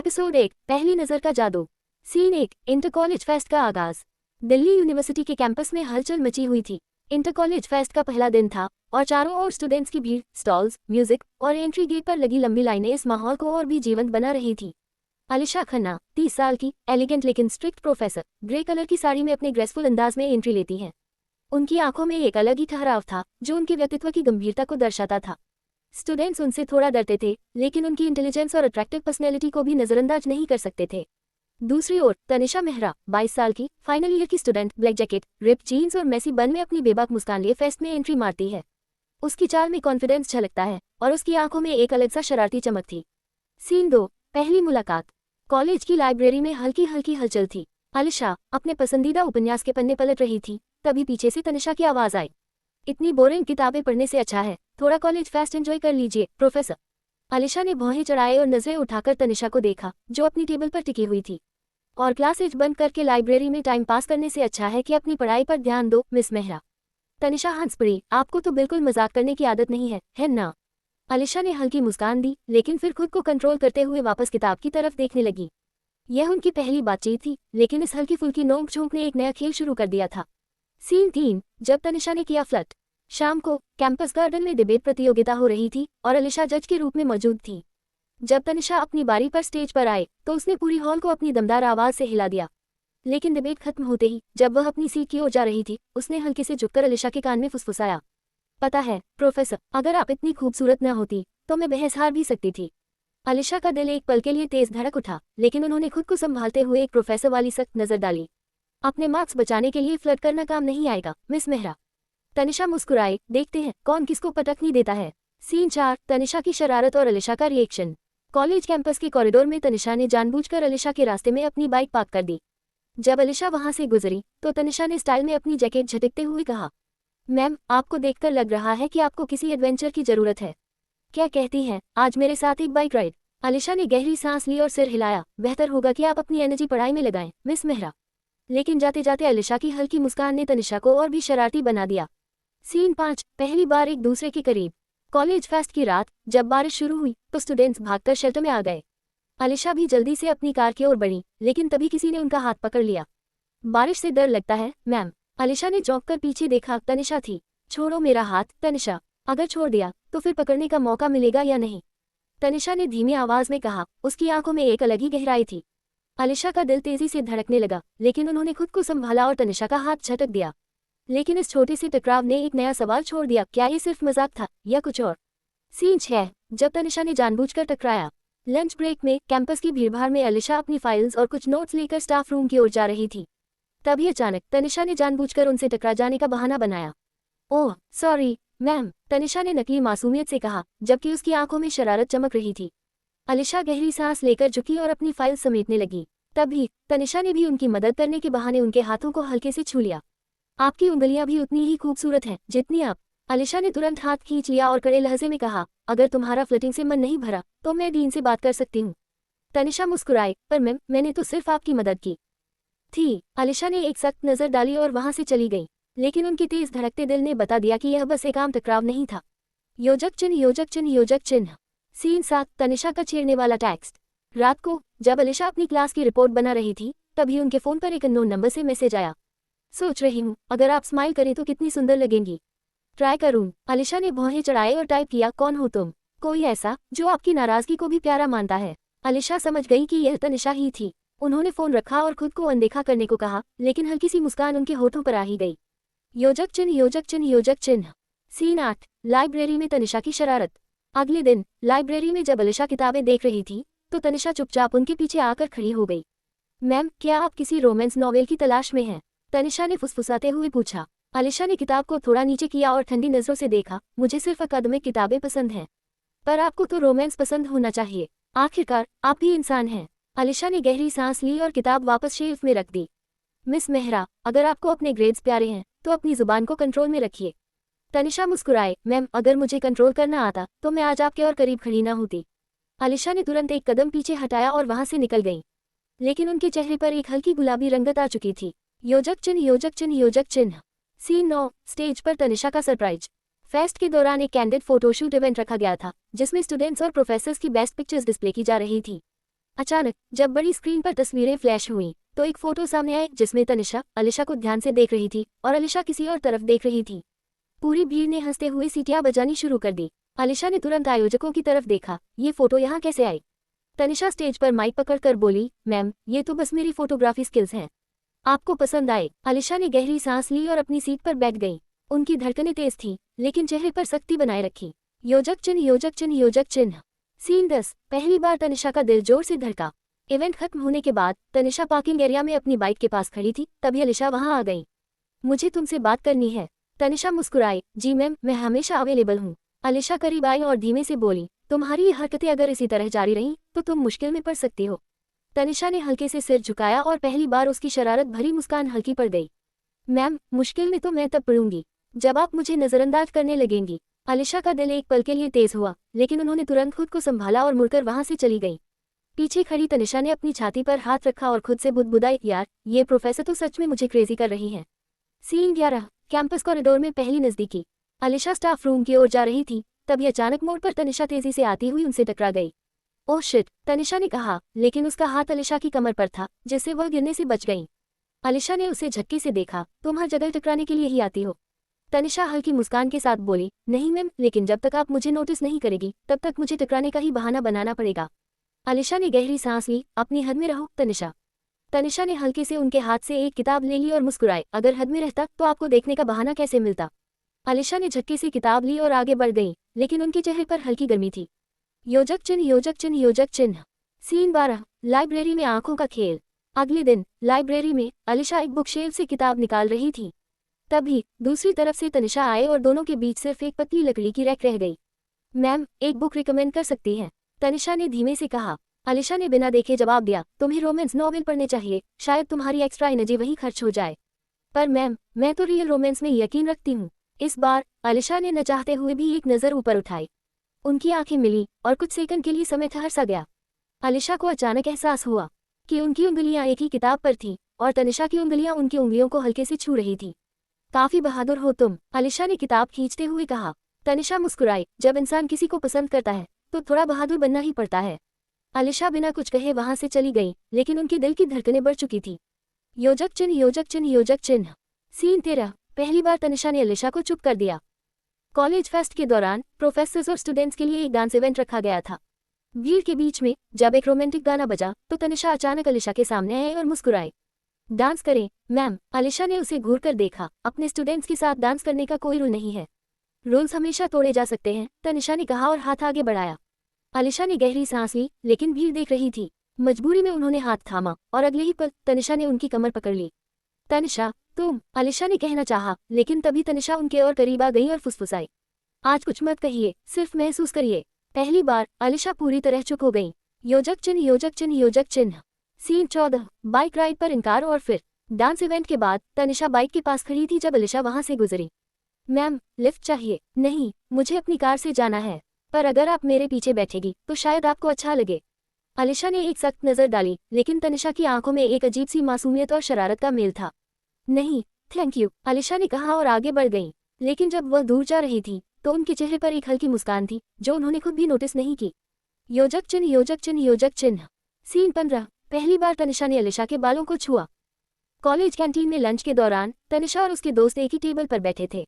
Episode 1 पहली नजर का जादू। सीन 1 इंटर कॉलेज फेस्ट का आगाज। दिल्ली यूनिवर्सिटी के कैंपस में हलचल मची हुई थी। इंटर कॉलेज फेस्ट का पहला दिन था और चारों ओर स्टूडेंट्स की भीड़, स्टॉल्स, म्यूजिक और एंट्री गेट पर लगी लंबी लाइनें इस माहौल को और भी जीवंत बना रही थी। अलिशा खन्ना 30 साल की एलिगेंट लेकिन स्ट्रिक्ट प्रोफेसर ग्रे कलर की साड़ी में अपने ग्रेसफुल अंदाज में एंट्री लेती है। उनकी आंखों में एक अलग ही ठहराव था जो उनके व्यक्तित्व की गंभीरता को दर्शाता था। स्टूडेंट्स उनसे थोड़ा डरते थे, लेकिन उनकी इंटेलिजेंस और अट्रैक्टिव पर्सनैलिटी को भी नजरअंदाज नहीं कर सकते थे। दूसरी ओर तनिषा मेहरा 22 साल की फाइनल ईयर की student black jacket, ripped jeans और मैसी बन में अपनी बेबाक मुस्कान लिए फेस्ट में एंट्री मारती है। उसकी चाल में कॉन्फिडेंस झलकता है और उसकी आंखों में एक अलग सा शरारती चमक थी। सीन 2 पहली मुलाकात। कॉलेज की लाइब्रेरी में हल्की हल्की हलचल थी। अलिशा अपने पसंदीदा उपन्यास के पन्ने पलट रही थी, तभी पीछे से तनिषा की आवाज आई। इतनी बोरिंग किताबें पढ़ने से अच्छा है थोड़ा कॉलेज फेस्ट एंजॉय कर लीजिए प्रोफेसर। अलिशा ने भौहें चढ़ाए और नजरें उठाकर तनिषा को देखा जो अपनी टेबल पर टिकी हुई थी। और क्लासेज बंद करके लाइब्रेरी में टाइम पास करने से अच्छा है कि अपनी पढ़ाई पर ध्यान दो मिस मेहरा। तनिषा हंस पड़ी, आपको तो बिल्कुल मजाक करने की आदत नहीं है ना। अलिशा ने हल्की मुस्कान दी, लेकिन फिर खुद को कंट्रोल करते हुए वापस किताब की तरफ देखने लगी। यह उनकी पहली बातचीत थी, लेकिन इस हल्की फुल्की नोक झोंक ने एक नया खेल शुरू कर दिया था। सीन 3 जब तनिषा ने किया फ्लर्ट। शाम को कैंपस गार्डन में डिबेट प्रतियोगिता हो रही थी और अलिशा जज के रूप में मौजूद थी। जब तनिषा अपनी बारी पर स्टेज पर आए तो उसने पूरी हॉल को अपनी दमदार आवाज से हिला दिया। लेकिन डिबेट खत्म होते ही जब वह अपनी सीट की ओर जा रही थी, उसने हल्के से झुककर अलिशा के कान में फुसफुसाया, पता है प्रोफेसर, अगर आप इतनी खूबसूरत न होती तो मैं बहस हार भी सकती थी। अलिशा का दिल एक पल के लिए तेज धड़क उठा, लेकिन उन्होंने खुद को संभालते हुए एक प्रोफेसर वाली सख्त नजर डाली। अपने मार्क्स बचाने के लिए फ्लर्ट करना काम नहीं आएगा मिस मेहरा। तनिषा मुस्कुराए, देखते हैं कौन किसको पटकनी देता है। सीन 4 तनिषा की शरारत और अलिशा का रिएक्शन। कॉलेज कैंपस के कॉरिडोर में तनिषा ने जानबूझकर अलिशा के रास्ते में अपनी बाइक पार्क कर दी। जब अलिशा वहां से गुजरी तो तनिषा ने स्टाइल में अपनी जैकेट झटकते हुए कहा, मैम आपको देखकर लग रहा है कि आपको किसी एडवेंचर की जरूरत है। क्या कहती हैं, आज मेरे साथ एक बाइक राइड। अलिशा ने गहरी सांस ली और सिर हिलाया, बेहतर होगा कि आप अपनी एनर्जी पढ़ाई में लगाएं मिस मेहरा। लेकिन जाते जाते अलिशा की हल्की मुस्कान ने तनिषा को और भी शरारती बना दिया। सीन 5 पहली बार एक दूसरे के करीब। कॉलेज फेस्ट की रात जब बारिश शुरू हुई तो स्टूडेंट्स भागकर शेल्टर में आ गए। अलिशा भी जल्दी से अपनी कार की ओर बढ़ी, लेकिन तभी किसी ने उनका हाथ पकड़ लिया। बारिश से डर लगता है मैम। अलिशा ने चौंक कर पीछे देखा, तनिषा थी। छोड़ो मेरा हाथ तनिषा, अगर छोड़ दिया तो फिर पकड़ने का मौका मिलेगा या नहीं, तनिषा ने धीमी आवाज में कहा। उसकी आंखों में एक अलग ही गहराई थी। अलिशा का दिल तेजी से धड़कने लगा, लेकिन उन्होंने खुद को संभाला और तनिषा का हाथ झटक दिया। लेकिन इस छोटे से टकराव ने एक नया सवाल छोड़ दिया, क्या ये सिर्फ मजाक था या कुछ और। सीन 6 जब तनिषा ने जानबूझकर टकराया। लंच ब्रेक में कैंपस की भीड़भाड़ में अलिशा अपनी फाइल्स और कुछ नोट्स लेकर स्टाफ रूम की ओर जा रही थी। तभी अचानक तनिषा ने जानबूझकर उनसे टकरा जाने का बहाना बनाया। ओह सॉरी मैम, तनिषा ने नकली मासूमियत से कहा, जबकि उसकी आंखों में शरारत चमक रही थी। अलिशा गहरी सांस लेकर झुकी और अपनी फाइल समेटने लगी। तभी तनिषा ने भी उनकी मदद करने के बहाने उनके हाथों को हल्के से छू लिया। आपकी उंगलियां भी उतनी ही खूबसूरत हैं जितनी आप। अलिशा ने तुरंत हाथ खींच लिया और कड़े लहजे में कहा, अगर तुम्हारा फ्लर्टिंग से मन नहीं भरा तो मैं डीन से बात कर सकती हूँ। तनिषा मुस्कुराए, पर मैम मैंने तो सिर्फ आपकी मदद की थी। अलिशा ने एक सख्त नजर डाली और वहां से चली गई, लेकिन उनके तेज धड़कते दिल ने बता दिया कि यह बस एक आम टकराव नहीं था। योजक चिन्ह योजक चिन्ह योजक चिन्ह। सीन 7 तनिषा का छेड़ने वाला टेक्स्ट। रात को जब अलिशा अपनी क्लास की रिपोर्ट बना रही थी, तभी उनके फोन पर एक अननोन नंबर से मैसेज आया। सोच रही हूँ अगर आप स्माइल करें तो कितनी सुंदर लगेंगी, ट्राई करूँ। अलिशा ने भौहें चढ़ाए और टाइप किया, कौन हो तुम, कोई ऐसा जो आपकी नाराजगी को भी प्यारा मानता है। अलिशा समझ गई कि यह तनिषा ही थी। उन्होंने फोन रखा और खुद को अनदेखा करने को कहा, लेकिन हल्की सी मुस्कान उनके होठों पर आ ही गई। योजक चिन्ह योजक चिन्ह योजक चिन्ह। सीन 8 लाइब्रेरी में तनिषा की शरारत। अगले दिन लाइब्रेरी में जब अलिशा किताबें देख रही थी तो तनिषा चुपचाप उनके पीछे आकर खड़ी हो गई। मैम क्या आप किसी रोमांस नॉवेल की तलाश में हैं, तनिषा ने फुसफुसाते हुए पूछा। अलिशा ने किताब को थोड़ा नीचे किया और ठंडी नजरों से देखा, मुझे सिर्फ अकादमिक किताबें पसंद हैं, पर आपको तो रोमांस पसंद होना चाहिए, आखिरकार आप भी इंसान हैं। अलिशा ने गहरी सांस ली और किताब वापस शेल्फ में रख दी। मिस मेहरा, अगर आपको अपने ग्रेड्स प्यारे हैं तो अपनी जुबान को कंट्रोल में रखिए। तनिषा मुस्कुराए, मैम अगर मुझे कंट्रोल करना आता तो मैं आज आपके और करीब खड़ी ना होती। अलिशा ने तुरंत एक कदम पीछे हटाया और वहां से निकल गई, लेकिन उनके चेहरे पर एक हल्की गुलाबी रंगत आ चुकी थी। योजक चिन्ह योजक चिन्ह योजक चिन्ह। सीन 9 स्टेज पर तनिषा का सरप्राइज। फेस्ट के दौरान एक कैंडिड फोटोशूट इवेंट रखा गया था जिसमें स्टूडेंट्स और प्रोफेसर्स की बेस्ट पिक्चर्स डिस्प्ले की जा रही थी। अचानक जब बड़ी स्क्रीन पर तस्वीरें फ्लैश हुईं, तो एक फोटो सामने आई जिसमें तनिषा अलीशा को ध्यान से देख रही थी और अलीशा किसी और तरफ देख रही थी। पूरी भीड़ ने हंसते हुए सीटियां बजानी शुरू कर दी। अलीशा ने तुरंत आयोजकों की तरफ देखा, ये फोटो यहाँ कैसे आई? तनिषा स्टेज पर माइक पकड़कर बोली, मैम, ये तो बस मेरी फोटोग्राफी स्किल्स हैं। आपको पसंद आए? अलीशा ने गहरी सांस ली और अपनी सीट पर बैठ गई। उनकी धड़कनें तेज थी, लेकिन चेहरे पर सख्ती बनाए रखी। योजक चिन्ह, योजक चिन्ह, योजक चिन्ह। सीन 10। पहली बार तनिषा का दिल जोर से धड़का। इवेंट खत्म होने के बाद तनिषा पार्किंग एरिया में अपनी बाइक के पास खड़ी थी, तभी अलीशा वहां आ गई। मुझे तुमसे बात करनी है। तनिषा मुस्कुराई, जी मैम, मैं हमेशा अवेलेबल हूँ। अलीशा करीब आई और धीमे से बोली, तुम्हारी ये हरकतें अगर इसी तरह जारी रहीं तो तुम मुश्किल में पड़ सकती हो। तनिषा ने हल्के से सिर झुकाया और पहली बार उसकी शरारत भरी मुस्कान हल्की पड़ गई। मैम, मुश्किल में तो मैं तब पड़ूंगी जब आप मुझे नजरअंदाज करने लगेंगी। अलीशा का दिल एक पल के लिए तेज हुआ, लेकिन उन्होंने तुरंत खुद को संभाला और मुड़कर वहां से चली गई। पीछे खड़ी तनिषा ने अपनी छाती पर हाथ रखा और खुद से बुदबुदाई, यार, ये प्रोफेसर तो सच में मुझे क्रेजी कर रही है। सीन 11। कैंपस कॉरिडोर में पहली नजदीकी। अलीशा स्टाफ रूम की ओर जा रही थी, तभी अचानक मोड़ पर तनिषा तेजी से आती हुई उनसे टकरा गई। ओह शिट, तनिषा ने कहा, लेकिन उसका हाथ अलीशा की कमर पर था, जिससे वह गिरने से बच गई। अलीशा ने उसे झटके से देखा, तुम हर जगह टकराने के लिए ही आती हो। तनिषा हल्की मुस्कान के साथ बोली, नहीं मैम, लेकिन जब तक आप मुझे नोटिस नहीं करेगी तब तक मुझे टकराने का ही बहाना बनाना पड़ेगा। अलीशा ने गहरी सांस ली, अपनी हद में रहो तनिषा। तनिषा ने हल्के से उनके हाथ से एक किताब ले ली और मुस्कुराई, अगर हद में रहता तो आपको देखने का बहाना कैसे मिलता। अलीशा ने झटके से किताब ली और आगे बढ़ गई, लेकिन उनके चेहरे पर हल्की गर्मी थी। योजक चिन्ह, योजक चिन्ह, योजक चिन्ह। सीन 12। लाइब्रेरी में आंखों का खेल। अगले दिन लाइब्रेरी में अलीशा एक बुक शेल्फ से किताब निकाल रही थी। तभी दूसरी तरफ से तनिषा आए और दोनों के बीच सिर्फ एक पतली लकड़ी की रैक रह गई। मैम, एक बुक रिकमेंड कर सकती हैं? तनिषा ने धीमे से कहा। अलीशा ने बिना देखे जवाब दिया, तुम्हें रोमांस नॉवेल पढ़ने चाहिए, शायद तुम्हारी एक्स्ट्रा एनर्जी वहीं खर्च हो जाए। पर मैम, मैं तो रियल रोमांस में यकीन रखती हूँ। इस बार अलीशा ने न चाहते हुए भी एक नज़र ऊपर उठाई। उनकी आंखें मिली और कुछ सेकंड के लिए समय ठहर सा गया। अलीशा को अचानक एहसास हुआ कि उनकी उंगलियां एक ही किताब पर थीं और तनिषा की उंगलियां उनकी उंगलियों को हल्के से छू रही थी। काफी बहादुर हो तुम, अलीशा ने किताब खींचते हुए कहा। तनिषा मुस्कुराई, जब इंसान किसी को पसंद करता है तो थोड़ा बहादुर बनना ही पड़ता है। अलीशा बिना कुछ कहे वहां से चली गई, लेकिन उनके दिल की धड़कनें बढ़ चुकी थी। योजक चिन्ह, योजक चिन्ह, योजक चिन्ह। सीन 13। पहली बार तनिषा ने अलीशा को चुप कर दिया। कॉलेज फेस्ट के दौरान प्रोफेसर्स और स्टूडेंट्स के लिए एक डांस इवेंट रखा गया था। भीड़ के बीच में जब एक रोमांटिक गाना बजा तो तनिषा अचानक अलीशा के सामने आई और मुस्कुराई। डांस करें मैम? अलीशा ने उसे घूर कर देखा। अपने स्टूडेंट्स के साथ डांस करने का कोई रूल नहीं है, रूल्स हमेशा तोड़े जा सकते हैं, तनिषा ने कहा और हाथ आगे बढ़ाया। अलीशा ने गहरी सांस ली, लेकिन भीड़ देख रही थी। मजबूरी में उन्होंने हाथ थामा और अगले ही पल तनिषा ने उनकी कमर पकड़ ली। तनिषा, तुम, अलीशा ने कहना चाहा, लेकिन तभी तनिषा उनके और करीब आ गई और फुसफुसाई, आज कुछ मत कहिए, सिर्फ महसूस करिए। पहली बार अलीशा पूरी तरह चुप हो गई। योजक चिन्ह, योजक चिन्ह, योजक चिन्ह। सीन 14। बाइक राइड पर इनकार और फिर डांस इवेंट के बाद तनिषा बाइक के पास खड़ी थी जब अलीशा वहां से गुजरी। मैम, लिफ्ट चाहिए? नहीं, मुझे अपनी कार से जाना है, पर अगर आप मेरे पीछे बैठेगी तो शायद आपको अच्छा लगे। अलीशा ने एक सख्त नजर डाली, लेकिन तनिषा की आंखों में एक अजीब सी मासूमियत और शरारत का मेल था। नहीं, थैंक यू, अलीशा ने कहा और आगे बढ़ गई। लेकिन जब वह दूर जा रही थी तो उनके चेहरे पर एक हल्की मुस्कान थी जो उन्होंने खुद भी नोटिस नहीं की। योजक चिन्ह, योजक चिन्ह, योजक चिन्ह। सीन 15। पहली बार तनिषा ने अलीशा के बालों को छुआ। कॉलेज कैंटीन में लंच के दौरान तनिषा और उसके दोस्त एक ही टेबल पर बैठे थे।